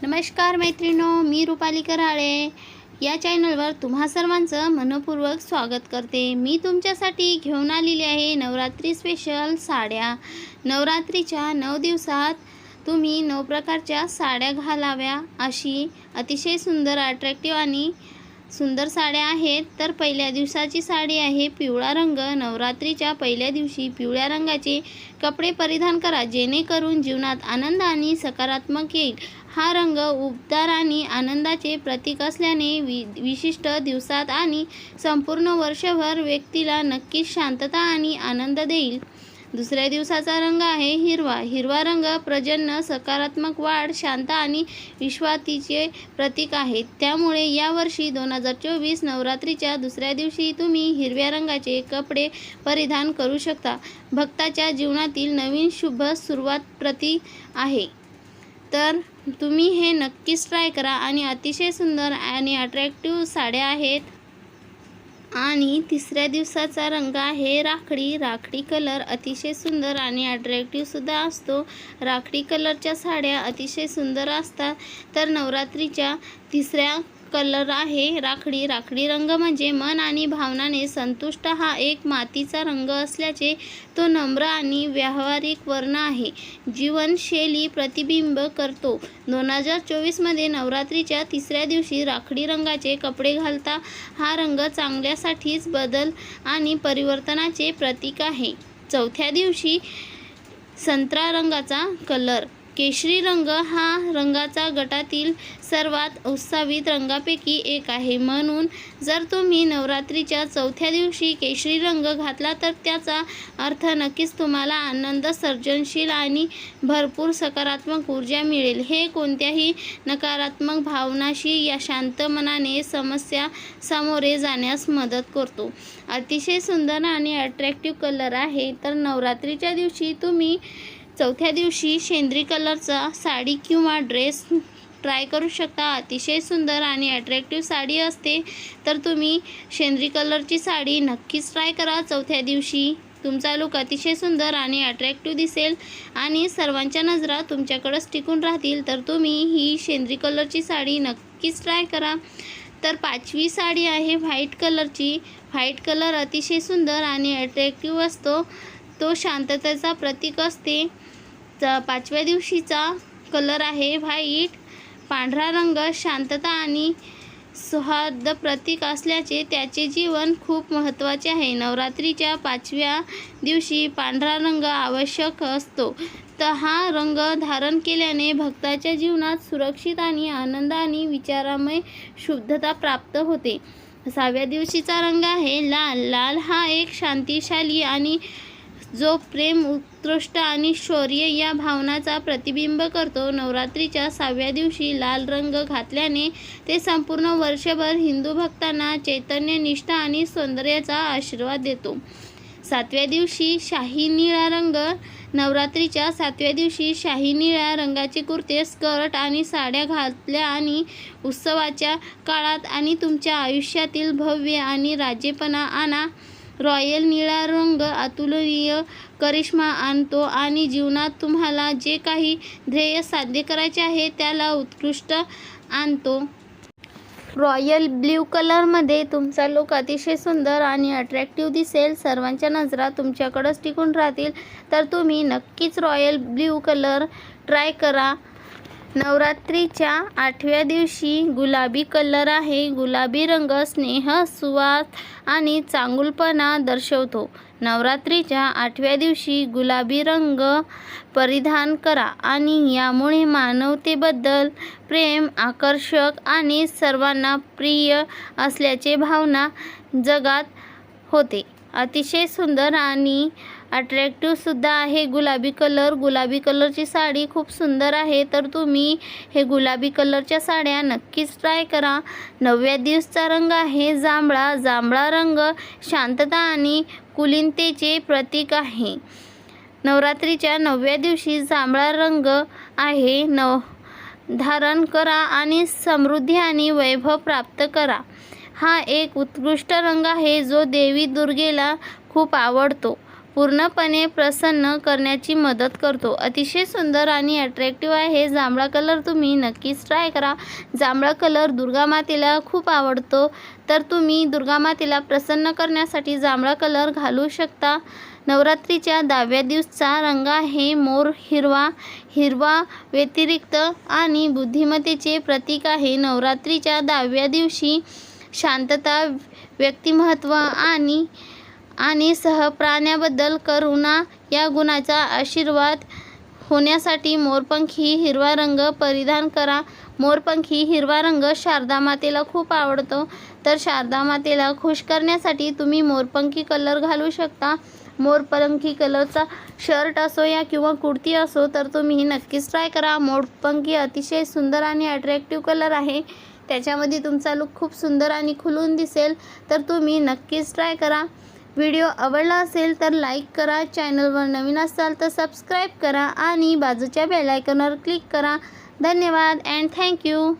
नमस्कार मैत्रिणो, मी रुपाली कराळे या चॅनलवर तुम्हा सर्वांचं मनपूर्वक स्वागत करते। मी तुमच्यासाठी घेऊन आलेली आहे नवरात्री स्पेशल साड्या। नवरात्रीच्या 9 दिवसात तुम्ही 9 प्रकारच्या साड्या घालाव्या अशी अतिशय सुंदर अट्रॅक्टिव्ह आणि सुंदर साड्या आहेत। तर पहिल्या दिवसाची साडी आहे पिवळा रंग। नवरात्रीच्या पहिल्या दिवशी पिवळ्या रंगाचे कपडे परिधान करा, जेणेकरून जीवनात आनंद आणि सकारात्मक येईल। हा रंग उबदार आणि आनंदाचे प्रतीक असल्याने विशिष्ट दिवसात आणि संपूर्ण वर्षभर व्यक्तीला नक्कीच शांतता आणि आनंद देईल। दुसऱ्या दिवसाचा रंग आहे हिरवा। हिरवा रंग प्रजनन, सकारात्मक वाढ, शांत आणि विश्वातीचे प्रतीक आहे। त्यामुळे यावर्षी 2024 नवरात्रीच्या दुसऱ्या दिवशी तुम्ही हिरव्या रंगाचे कपडे परिधान करू शकता। भक्ताच्या जीवनातील नवीन शुभ सुरुवात प्रतीक आहे। तर तुम्ही हे नक्कीच ट्राय करा आणि अतिशय सुंदर आणि अट्रॅक्टिव्ह साड्या आहेत। आणि तिसऱ्या दिवसाचा रंग आहे राखडी। राखडी कलर अतिशय सुंदर आणि अट्रॅक्टिव्ह सुद्धा असतो। राखडी कलरच्या साड्या अतिशय सुंदर असतात। तर नवरात्रीच्या तिसऱ्या कलर आहे राखडी। राखडी रंग म्हणजे मन आणि भावनाने संतुष्ट हा एक मातीचा रंग असल्याचे तो नम्र आणि व्यावहारिक वर्ण आहे। जीवनशैली प्रतिबिंब करतो। 2024 मध्ये नवरात्रीच्या तिसऱ्या दिवशी राखडी रंगाचे कपडे घालता। हा रंग चांगल्यासाठीच बदल आणि परिवर्तनाचे प्रतीक आहे। चौथ्या दिवशी संत्रा रंगाचा कलर। केशरी रंग हा रंगाचा गटातील सर्वात उत्साहित रंगांपैकी एक आहे। म्हणून जर तुम्ही नवरात्रीच्या चौथ्या दिवशी केशरी रंग घातला तर त्याचा अर्थ नक्कीच तुम्हाला आनंद, सर्जनशील आणि भरपूर सकारात्मक ऊर्जा मिळेल। हे कोणत्याही नकारात्मक भावनांशी या शांत मनाने समस्या सामोरे जाण्यास मदत करतो। अतिशय सुंदर आणि अट्रॅक्टिव्ह कलर आहे। तर नवरात्रीच्या दिवशी तुम्ही चौथ्या दिवशी शेंद्री कलरचा साडी किंवा ड्रेस ट्राय करू शकता। अतिशय सुंदर आणि अट्रॅक्टिव्ह साडी असते। तर तुम्ही शेंद्री कलरची साडी नक्कीच ट्राय करा। चौथ्या दिवशी तुमचा लुक अतिशय सुंदर आणि अट्रॅक्टिव्ह दिसेल आणि सर्वांच्या नजरा तुमच्याकडेच टिकून राहतील। तर तुम्ही ही शेंद्री कलरची साडी नक्कीच ट्राय करा। तर पाचवी साडी आहे व्हाईट कलरची। व्हाईट कलर अतिशय सुंदर आणि अट्रॅक्टिव्ह असतो। तो शांततेचा प्रतीक असते। पाचव्या दिवशीचा कलर आहे व्हाईट। पांढरा रंग शांतता आणि सौहार्द प्रतीक असल्याचे त्याचे जीवन खूप महत्त्वाचे आहे। नवरात्रीच्या 5व्या दिवशी पांढरा रंग आवश्यक असतो। तर हा रंग धारण केल्याने भक्ताच्या जीवनात सुरक्षित आणि आनंद आणि विचारमय शुद्धता प्राप्त होते। 6व्या दिवशीचा रंग आहे लाल। लाल हा एक शांतिशाली आणि जो प्रेम, उत्कृष्ट आणि शौर्य या भावनांचा प्रतिबिंब करतो। नवरात्रीच्या 6व्या दिवशी लाल रंग घातल्याने ते संपूर्ण वर्षभर हिंदू भक्तांना चैतन्य, निष्ठा आणि सौंदर्याचा आशीर्वाद देतो। 7व्या दिवशी शाही निळा रंग। नवरात्रीच्या 7व्या दिवशी शाही निळ्या रंगाचे कुर्ते, स्कर्ट आणि साड्या घातल्या आणि उत्सवाच्या काळात आणि तुमच्या आयुष्यातील भव्य आणि राजेपणा आणा। रॉयल निळा रंग अतुलनीय करिश्मा आणतो आणि जीवनात तुम्हाला जे काही ध्येय साध्य करायचे आहे त्याला उत्कृष्ट आणतो। रॉयल ब्ल्यू कलरमध्ये तुमचा लुक अतिशय सुंदर आणि अट्रॅक्टिव्ह दिसेल। सर्वांच्या नजरा तुमच्याकडेच टिकून राहतील। तर तुम्ही नक्कीच रॉयल ब्ल्यू कलर ट्राय करा। नवरात्रीच्या 8व्या दिवशी गुलाबी कलर आहे। गुलाबी रंग स्नेह, सुवास आणि चांगुलपणा दर्शवतो। नवरात्रीच्या 8व्या दिवशी गुलाबी रंग परिधान करा आणि यामुळे मानवतेबद्दल प्रेम, आकर्षक आणि सर्वांना प्रिय असल्याचे भावना जगात होते। अतिशय सुंदर आणि अट्रॅक्टिव्ह सुद्धा आहे गुलाबी कलर। गुलाबी कलरची साडी खूप सुंदर आहे। तर तुम्ही हे गुलाबी कलरच्या साड्या नक्कीच ट्राय करा। 9व्या दिवसाचा रंग आहे जांभळा। जांभळा रंग शांतता आणि कुलीनतेचे प्रतीक आहे। नवरात्रीच्या 9व्या दिवशी जांभळा रंग आहे धारण करा आणि समृद्धी आणि वैभव प्राप्त करा। हा एक उत्कृष्ट रंग आहे जो देवी दुर्गेला खूप आवडतो। पूर्णपणे प्रसन्न करण्याची मदत करतो. अतिशय सुंदर आणि अट्रॅक्टिव्ह आहे जांभळा कलर. तुम्ही नक्कीच ट्राय करा. जांभळा कलर दुर्गा मातेला खूप आवडतो, तर तुम्ही दुर्गा मातेला प्रसन्न करण्यासाठी जांभळा कलर घालू शकता. नवरात्रीच्या 10व्या दिवसाचा रंग आहे मोर हिरवा. हिरवा व्यतिरिक्त आणि बुद्धिमत्तेचे प्रतीक आहे. नवरात्रीच्या 10व्या दिवशी शांतता, व्यक्तिमत्व आणि सहप्राण्याबद्दल करुणा या गुणाचा आशीर्वाद होण्यासाठी मोरपंखी हिरवा रंग परिधान करा. मोरपंखी हिरवा रंग शारदा मातेला खूप आवडतो, तर शारदा मातेला खुश करण्यासाठी तुम्ही मोरपंखी कलर घालू शकता. मोरपंखी कलरचा शर्ट असो या किंवा कुर्ती असो, तर तुम्ही नक्कीच ट्राय करा. मोरपंखी अतिशय सुंदर आणि अट्रॅक्टिव्ह कलर आहे. त्याच्यामध्ये तुमचा लुक खूप सुंदर आणि खुलून दिसेल, तर तुम्ही नक्कीच ट्राय करा. व्हिडिओ आवडला असेल तर लाईक करा. चॅनलवर नवीन असाल तर सबस्क्राईब करा आणि बाजूच्या बेल आयकॉनवर क्लिक करा. धन्यवाद अँड थँक्यू.